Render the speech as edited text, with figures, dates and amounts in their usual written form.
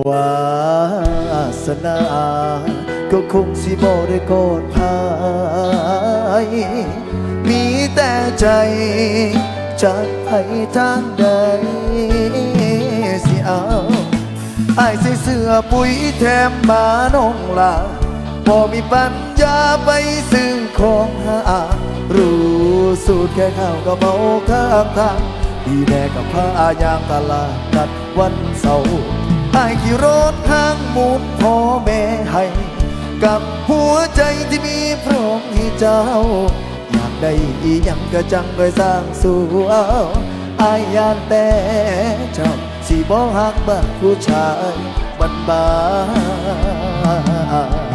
วาสนาก็คงสิบ่ได้กอดหายมีแต่ใจจากให้ทางใดสิเอาไอ้ใส่เสื้อปุ๋ยแถมมาน้องลาบ่มีปัญญาไปซื้อของหารู้สูตรแค่ข้าวก็เมาข้างทางดีแน่กับผ้ายางตลาดนัดวันเสาร์ไอ้ขี่รถข้างมูลพ่อแม่ให้กับหัวใจที่มีพร้อมให้เจ้าอยากได้อีหยังก็จังไปสร้างสู่เอาอายยานแต่เจ้าสิบ่ฮักบ้านผู้ชายบ้าน